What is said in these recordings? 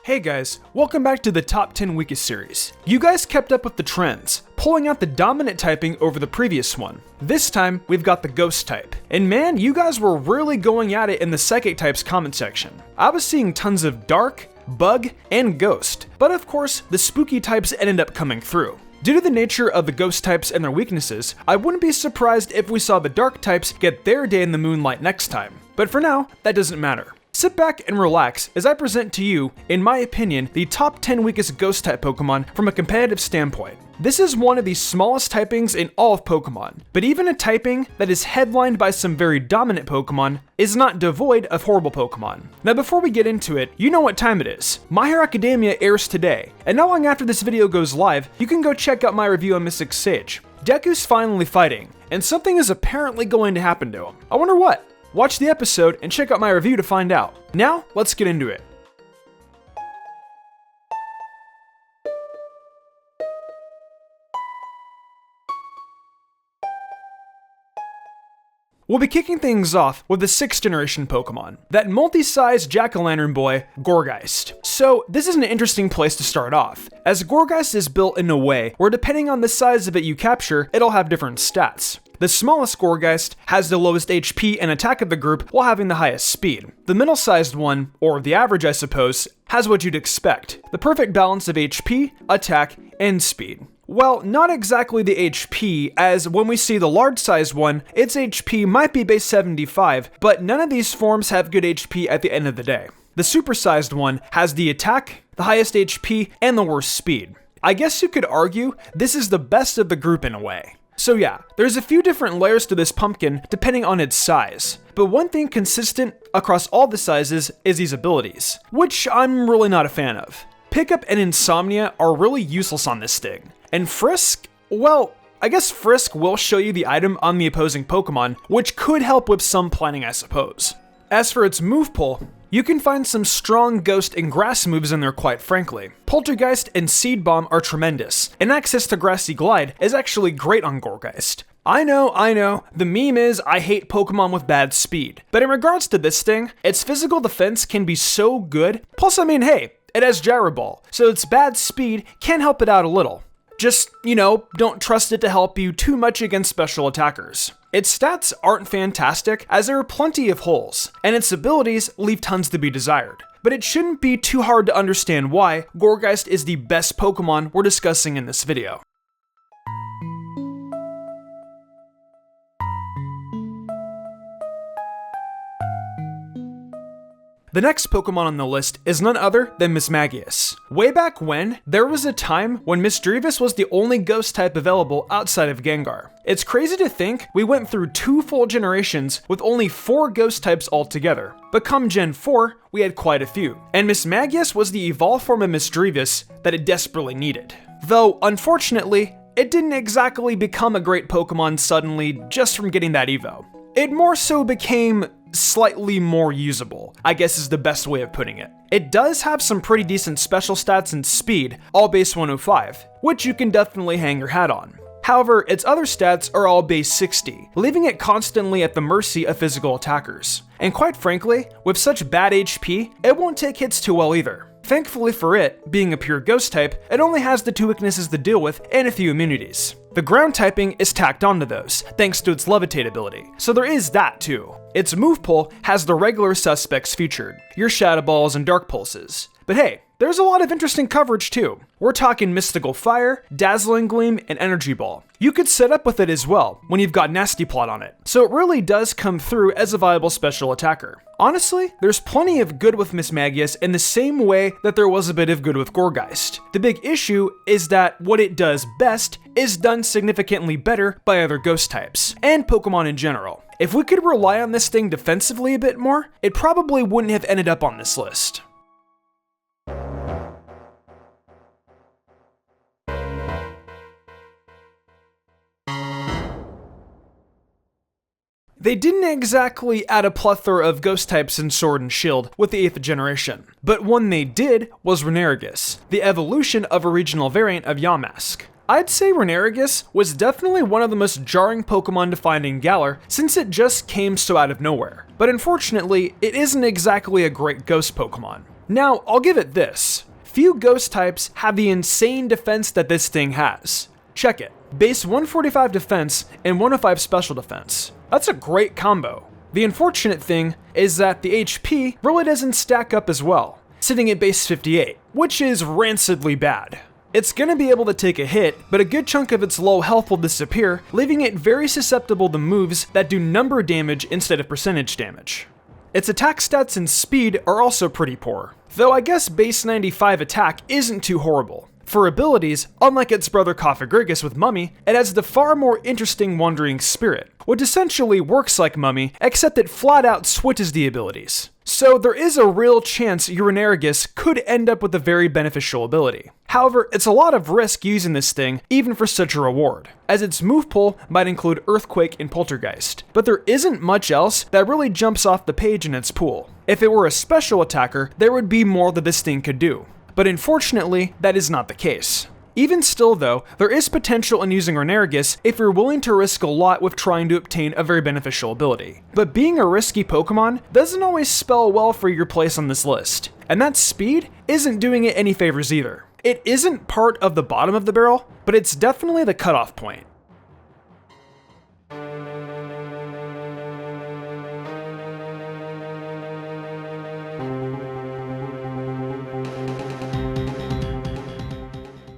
Hey guys, welcome back to the Top 10 Weakest series. You guys kept up with the trends, pulling out the dominant typing over the previous one. This time, we've got the Ghost type. And man, you guys were really going at it in the Psychic type's comment section. I was seeing tons of Dark, Bug, and Ghost, but of course, the Spooky types ended up coming through. Due to the nature of the Ghost types and their weaknesses, I wouldn't be surprised if we saw the Dark types get their day in the moonlight next time. But for now, that doesn't matter. Sit back and relax as I present to you, in my opinion, the top 10 weakest Ghost type Pokemon from a competitive standpoint. This is one of the smallest typings in all of Pokemon, but even a typing that is headlined by some very dominant Pokemon is not devoid of horrible Pokemon. Now before we get into it, you know what time it is. My Hero Academia airs today, and not long after this video goes live, you can go check out my review on MysticSage. Deku's finally fighting, and something is apparently going to happen to him. I wonder what? Watch the episode and check out my review to find out. Now, let's get into it. We'll be kicking things off with the 6th generation Pokemon, that multi-sized jack-o'-lantern boy, Gourgeist. So this is an interesting place to start off, as Gourgeist is built in a way where depending on the size of it you capture, it'll have different stats. The smallest Gourgeist has the lowest HP and attack of the group while having the highest speed. The middle-sized one, or the average I suppose, has what you'd expect, the perfect balance of HP, attack, and speed. Well, not exactly the HP, as when we see the large-sized one, its HP might be base 75, but none of these forms have good HP at the end of the day. The supersized one has the attack, the highest HP, and the worst speed. I guess you could argue this is the best of the group in a way. So yeah, there's a few different layers to this pumpkin depending on its size, but one thing consistent across all the sizes is these abilities, which I'm really not a fan of. Pickup and Insomnia are really useless on this thing, and Frisk, well, I guess Frisk will show you the item on the opposing Pokemon, which could help with some planning I suppose. As for its move pool, you can find some strong Ghost and Grass moves in there quite frankly. Poltergeist and Seed Bomb are tremendous, and access to Grassy Glide is actually great on Gourgeist. I know, the meme is I hate Pokemon with bad speed, but in regards to this thing, its physical defense can be so good, plus I mean hey, it has Gyro Ball, so its bad speed can help it out a little. Just, don't trust it to help you too much against special attackers. Its stats aren't fantastic, as there are plenty of holes, and its abilities leave tons to be desired. But it shouldn't be too hard to understand why Gourgeist is the best Pokemon we're discussing in this video. The next Pokemon on the list is none other than Miss Maggias. Way back when, there was a time when Misdreavus was the only Ghost type available outside of Gengar. It's crazy to think we went through 2 full generations with only 4 Ghost types altogether, but come Gen 4, we had quite a few, and Miss Maggias was the evolved form of Misdreavus that it desperately needed. Though, unfortunately, it didn't exactly become a great Pokemon suddenly just from getting that evo. It more so became slightly more usable, I guess is the best way of putting it. It does have some pretty decent special stats and speed, all base 105, which you can definitely hang your hat on. However, its other stats are all base 60, leaving it constantly at the mercy of physical attackers. And quite frankly, with such bad HP, it won't take hits too well either. Thankfully for it, being a pure Ghost type, it only has the 2 weaknesses to deal with and a few immunities. The ground typing is tacked onto those, thanks to its levitate ability, so there is that too. Its move pool has the regular suspects featured, your Shadow Balls and Dark Pulses. But hey, there's a lot of interesting coverage too. We're talking Mystical Fire, Dazzling Gleam, and Energy Ball. You could set up with it as well, when you've got Nasty Plot on it, so it really does come through as a viable special attacker. Honestly, there's plenty of good with Miss Maggias in the same way that there was a bit of good with Gourgeist. The big issue is that what it does best is done significantly better by other Ghost types, and Pokemon in general. If we could rely on this thing defensively a bit more, it probably wouldn't have ended up on this list. They didn't exactly add a plethora of Ghost types in Sword and Shield with the 8th generation, but one they did was Rhonergus, the evolution of a regional variant of Yamask. I'd say Rhonergus was definitely one of the most jarring Pokemon to find in Galar since it just came so out of nowhere. But unfortunately, it isn't exactly a great ghost Pokemon. Now, I'll give it this. Few ghost types have the insane defense that this thing has. Check it. Base 145 defense and 105 special defense. That's a great combo. The unfortunate thing is that the HP really doesn't stack up as well, sitting at base 58, which is rancidly bad. It's gonna be able to take a hit, but a good chunk of its low health will disappear, leaving it very susceptible to moves that do number damage instead of percentage damage. Its attack stats and speed are also pretty poor, though I guess base 95 attack isn't too horrible. For abilities, unlike its brother Cofagrigus with Mummy, it has the far more interesting Wandering Spirit, which essentially works like Mummy, except it flat out switches the abilities. So there is a real chance Rhonergus could end up with a very beneficial ability. However, it's a lot of risk using this thing, even for such a reward, as its move pool might include Earthquake and Poltergeist, but there isn't much else that really jumps off the page in its pool. If it were a special attacker, there would be more that this thing could do. But unfortunately, that is not the case. Even still though, there is potential in using Rhonergus if you're willing to risk a lot with trying to obtain a very beneficial ability. But being a risky Pokemon doesn't always spell well for your place on this list, and that speed isn't doing it any favors either. It isn't part of the bottom of the barrel, but it's definitely the cutoff point.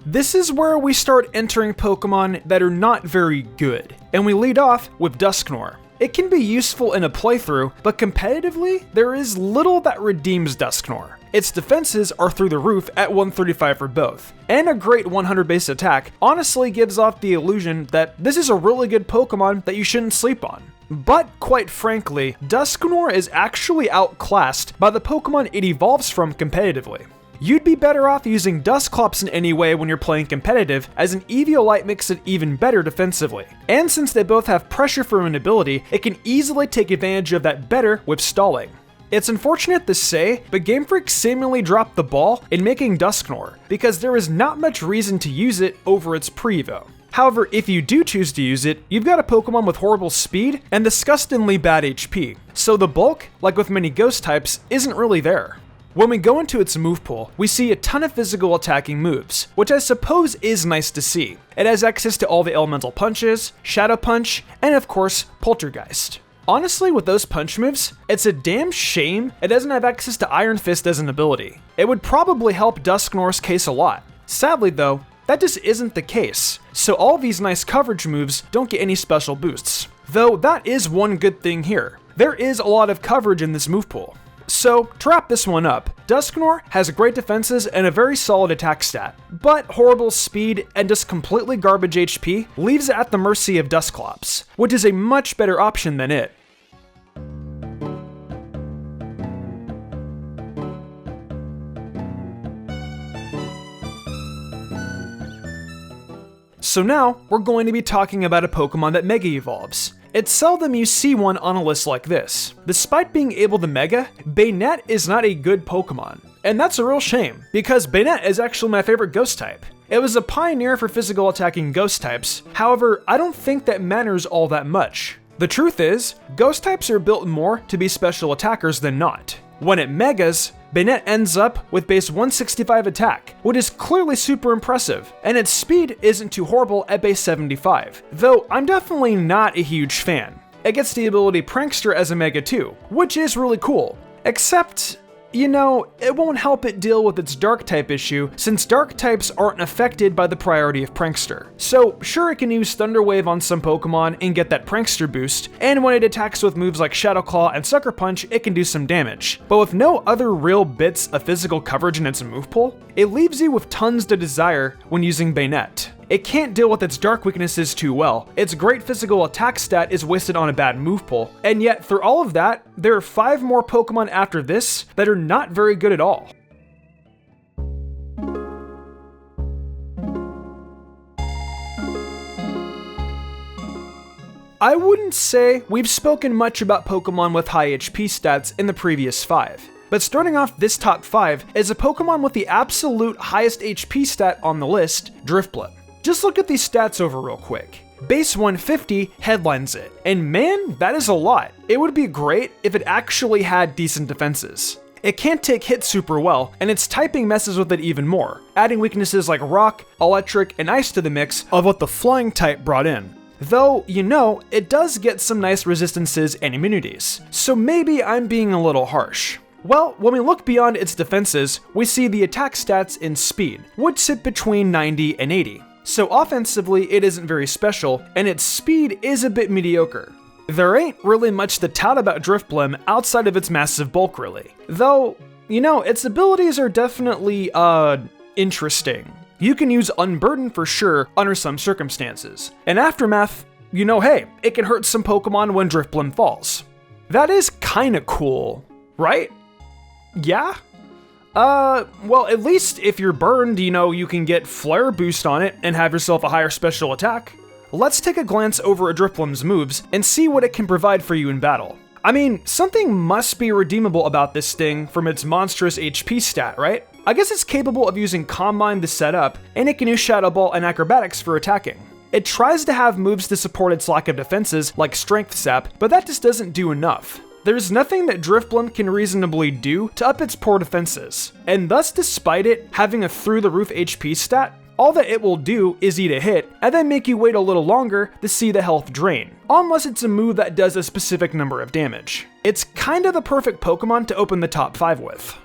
This is where we start entering Pokemon that are not very good, and we lead off with Dusknoir. It can be useful in a playthrough, but competitively, there is little that redeems Dusknoir. Its defenses are through the roof at 135 for both, and a great 100 base attack honestly gives off the illusion that this is a really good Pokemon that you shouldn't sleep on. But quite frankly, Dusknoir is actually outclassed by the Pokemon it evolves from competitively. You'd be better off using Dusclops in any way when you're playing competitive, as an Eviolite makes it even better defensively. And since they both have pressure from an ability, it can easily take advantage of that better with stalling. It's unfortunate to say, but Game Freak seemingly dropped the ball in making Dusknoir, because there is not much reason to use it over its pre-evo. However, if you do choose to use it, you've got a Pokemon with horrible speed and disgustingly bad HP, so the bulk, like with many ghost types, isn't really there. When we go into its move pool, we see a ton of physical attacking moves, which I suppose is nice to see. It has access to all the elemental punches, Shadow Punch, and of course, Poltergeist. Honestly, with those punch moves, it's a damn shame it doesn't have access to Iron Fist as an ability. It would probably help Dusknoir's case a lot. Sadly though, that just isn't the case, so all these nice coverage moves don't get any special boosts. Though that is one good thing here. There is a lot of coverage in this move pool. So, to wrap this one up, Dusknoir has great defenses and a very solid attack stat, but horrible speed and just completely garbage HP leaves it at the mercy of Dusclops, which is a much better option than it. So now, we're going to be talking about a Pokemon that Mega Evolves. It's seldom you see one on a list like this. Despite being able to Mega, Baynet is not a good Pokemon. And that's a real shame, because Baynet is actually my favorite ghost type. It was a pioneer for physical attacking ghost types, however, I don't think that matters all that much. The truth is, ghost types are built more to be special attackers than not. When it Megas, Baynet ends up with base 165 attack, which is clearly super impressive, and its speed isn't too horrible at base 75, though I'm definitely not a huge fan. It gets the ability Prankster as a Mega too, which is really cool, except, you know, it won't help it deal with its Dark type issue, since Dark types aren't affected by the priority of Prankster. So sure, it can use Thunder Wave on some Pokemon and get that Prankster boost, and when it attacks with moves like Shadow Claw and Sucker Punch, it can do some damage. But with no other real bits of physical coverage in its move pool, it leaves you with tons to desire when using Baynet. It can't deal with its dark weaknesses too well, its great physical attack stat is wasted on a bad move pool, and yet through all of that, there are 5 more Pokemon after this that are not very good at all. I wouldn't say we've spoken much about Pokemon with high HP stats in the previous 5. But starting off this top 5 is a Pokemon with the absolute highest HP stat on the list, Driftblim. Just look at these stats over real quick. Base 150 headlines it, and man, that is a lot. It would be great if it actually had decent defenses. It can't take hits super well, and its typing messes with it even more, adding weaknesses like rock, electric, and ice to the mix of what the flying type brought in. Though, you know, it does get some nice resistances and immunities, so maybe I'm being a little harsh. Well, when we look beyond its defenses, we see the attack stats in speed would sit between 90 and 80. So offensively, it isn't very special, and its speed is a bit mediocre. There ain't really much to tout about Driftblim outside of its massive bulk really. Though, you know, its abilities are definitely, interesting. You can use Unburden for sure under some circumstances. And Aftermath, you know, hey, it can hurt some Pokemon when Driftblim falls. That is kinda cool, right? Yeah? Well, at least if you're burned, you know, you can get Flare Boost on it and have yourself a higher special attack. Let's take a glance over at Driftblim's moves and see what it can provide for you in battle. I mean, something must be redeemable about this thing from its monstrous HP stat, right? I guess it's capable of using Calm Mind to set up, and it can use Shadow Ball and Acrobatics for attacking. It tries to have moves to support its lack of defenses, like Strength Sap, but that just doesn't do enough. There's nothing that Driftblim can reasonably do to up its poor defenses, and thus despite it having a through-the-roof HP stat, all that it will do is eat a hit, and then make you wait a little longer to see the health drain, unless it's a move that does a specific number of damage. It's kinda the perfect Pokemon to open the top 5 with.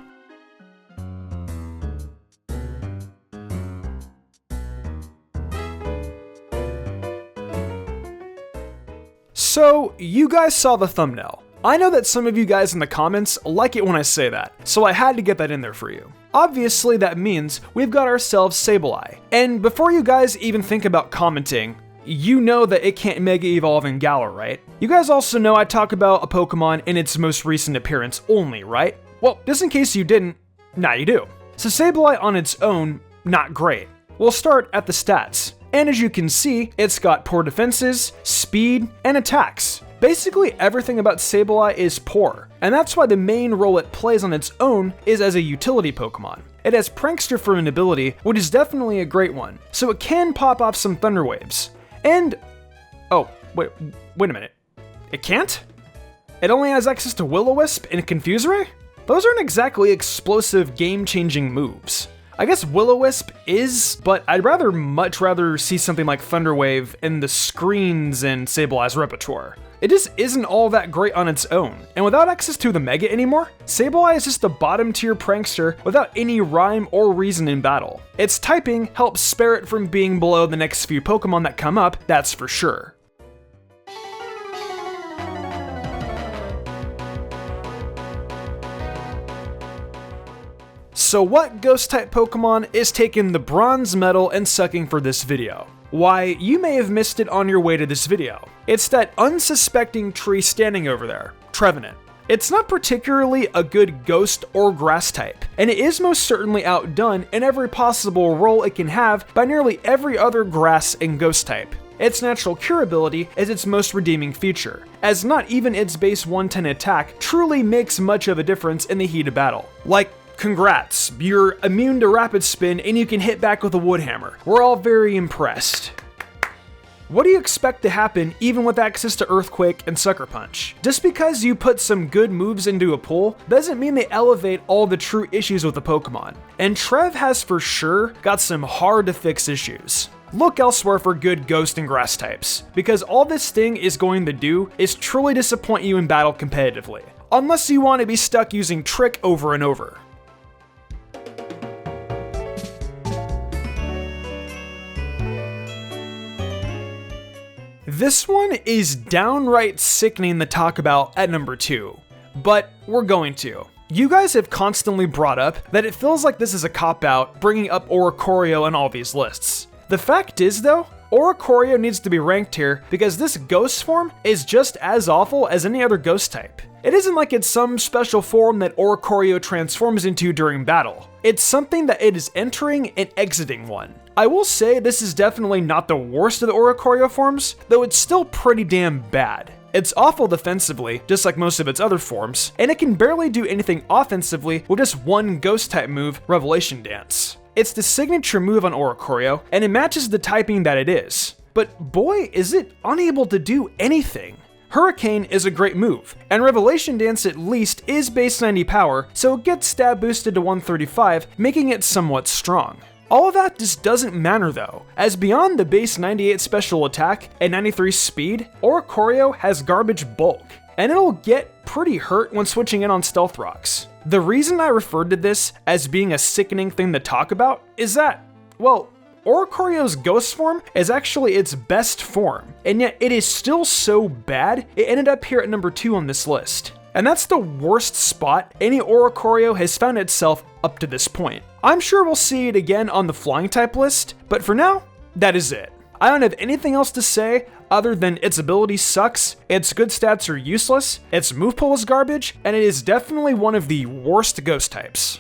So, you guys saw the thumbnail. I know that some of you guys in the comments like it when I say that, so I had to get that in there for you. Obviously that means we've got ourselves Sableye. And before you guys even think about commenting, you know that it can't Mega Evolve in Galar, right? You guys also know I talk about a Pokemon in its most recent appearance only, right? Well, just in case you didn't, now you do. So Sableye on its own, not great. We'll start at the stats. And as you can see, it's got poor defenses, speed, and attacks. Basically everything about Sableye is poor, and that's why the main role it plays on its own is as a utility Pokemon. It has Prankster for an ability, which is definitely a great one, so it can pop off some Thunder Waves. And... oh, wait a minute. It can't? It only has access to Will-O-Wisp and Confuse Ray? Those aren't exactly explosive, game-changing moves. I guess Will-O-Wisp is, but I'd much rather see something like Thunder Wave in the screens in Sableye's repertoire. It just isn't all that great on its own, and without access to the Mega anymore, Sableye is just a bottom tier prankster without any rhyme or reason in battle. Its typing helps spare it from being below the next few Pokemon that come up, that's for sure. So what Ghost-type Pokemon is taking the bronze medal and sucking for this video? Why, you may have missed it on your way to this video. It's that unsuspecting tree standing over there, Trevenant. It's not particularly a good ghost or grass type, and it is most certainly outdone in every possible role it can have by nearly every other grass and ghost type. Its natural cure ability is its most redeeming feature, as not even its base 110 attack truly makes much of a difference in the heat of battle. Like, congrats, you're immune to Rapid Spin and you can hit back with a Wood Hammer. We're all very impressed. What do you expect to happen even with access to Earthquake and Sucker Punch? Just because you put some good moves into a pool doesn't mean they elevate all the true issues with the Pokemon. And Trev has for sure got some hard to fix issues. Look elsewhere for good ghost and grass types, because all this thing is going to do is truly disappoint you in battle competitively, unless you want to be stuck using Trick over and over. This one is downright sickening to talk about at number 2, but we're going to. You guys have constantly brought up that it feels like this is a cop-out bringing up Oricorio in all these lists. The fact is though, Oricorio needs to be ranked here because this ghost form is just as awful as any other ghost type. It isn't like it's some special form that Oricorio transforms into during battle. It's something that it is entering and exiting one. I will say this is definitely not the worst of the Oricorio forms, though it's still pretty damn bad. It's awful defensively, just like most of its other forms, and it can barely do anything offensively with just one ghost type move, Revelation Dance. It's the signature move on Oricorio, and it matches the typing that it is. But boy, is it unable to do anything. Hurricane is a great move, and Revelation Dance at least is base 90 power, so it gets stab boosted to 135, making it somewhat strong. All of that just doesn't matter though, as beyond the base 98 special attack and 93 speed, Oricorio has garbage bulk, and it'll get pretty hurt when switching in on stealth rocks. The reason I referred to this as being a sickening thing to talk about is that, well, Oricorio's ghost form is actually its best form, and yet it is still so bad it ended up here at number 2 on this list. And that's the worst spot any Oricorio has found itself up to this point. I'm sure we'll see it again on the flying type list, but for now, that is it. I don't have anything else to say other than its ability sucks, its good stats are useless, its move pool is garbage, and it is definitely one of the worst ghost types.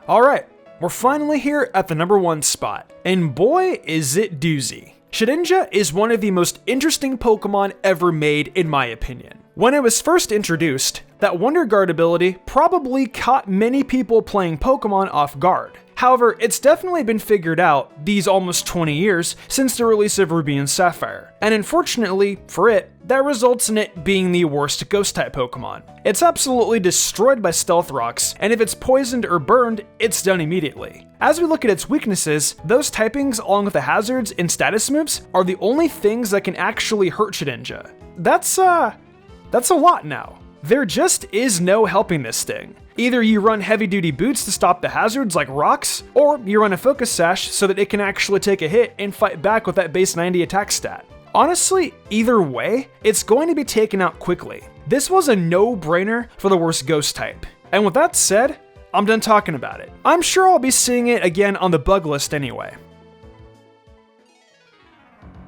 Alright, we're finally here at the number 1 spot, and boy is it doozy. Shedinja is one of the most interesting Pokemon ever made in my opinion. When it was first introduced, that Wonder Guard ability probably caught many people playing Pokemon off guard. However, it's definitely been figured out these almost 20 years since the release of Ruby and Sapphire, and unfortunately for it, that results in it being the worst Ghost-type Pokemon. It's absolutely destroyed by Stealth Rocks, and if it's poisoned or burned, it's done immediately. As we look at its weaknesses, those typings along with the hazards and status moves are the only things that can actually hurt Shedinja. That's a lot now. There just is no helping this thing. Either you run heavy-duty boots to stop the hazards like rocks, or you run a Focus Sash so that it can actually take a hit and fight back with that base 90 attack stat. Honestly, either way, it's going to be taken out quickly. This was a no-brainer for the worst ghost type. And with that said, I'm done talking about it. I'm sure I'll be seeing it again on the bug list anyway.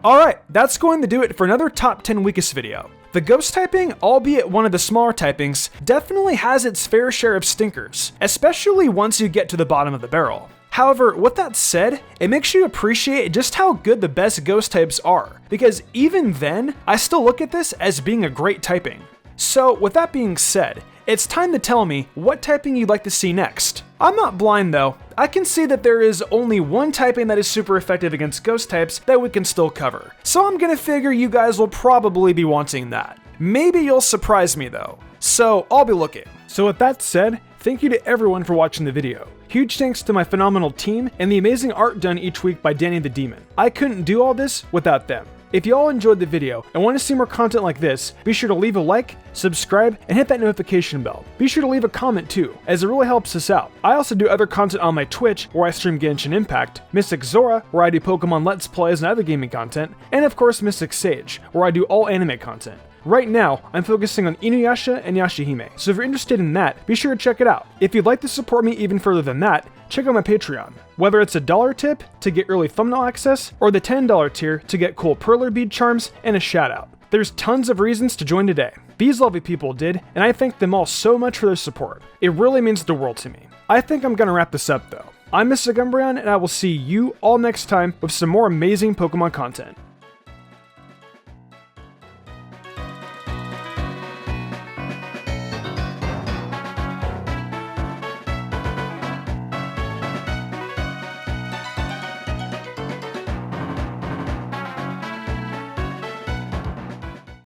Alright, that's going to do it for another top 10 weakest video. The ghost typing, albeit one of the smaller typings, definitely has its fair share of stinkers, especially once you get to the bottom of the barrel. However, with that said, it makes you appreciate just how good the best ghost types are, because even then, I still look at this as being a great typing. So with that being said, it's time to tell me what typing you'd like to see next. I'm not blind though, I can see that there is only one typing that is super effective against ghost types that we can still cover. So I'm gonna figure you guys will probably be wanting that. Maybe you'll surprise me though, so I'll be looking. So with that said, thank you to everyone for watching the video. Huge thanks to my phenomenal team and the amazing art done each week by Danny the Demon. I couldn't do all this without them. If you all enjoyed the video and want to see more content like this, be sure to leave a like, subscribe, and hit that notification bell. Be sure to leave a comment too, as it really helps us out. I also do other content on my Twitch, where I stream Genshin Impact, Mystic Zora, where I do Pokemon Let's Plays and other gaming content, and of course MysticSage, where I do all anime content. Right now, I'm focusing on Inuyasha and Yashahime, so if you're interested in that, be sure to check it out. If you'd like to support me even further than that, check out my Patreon. Whether it's a $1 tip to get early thumbnail access, or the $10 tier to get cool perler bead charms and a shout out. There's tons of reasons to join today. These lovely people did, and I thank them all so much for their support. It really means the world to me. I think I'm gonna wrap this up though. I'm Mr. Gumbrion, and I will see you all next time with some more amazing Pokemon content.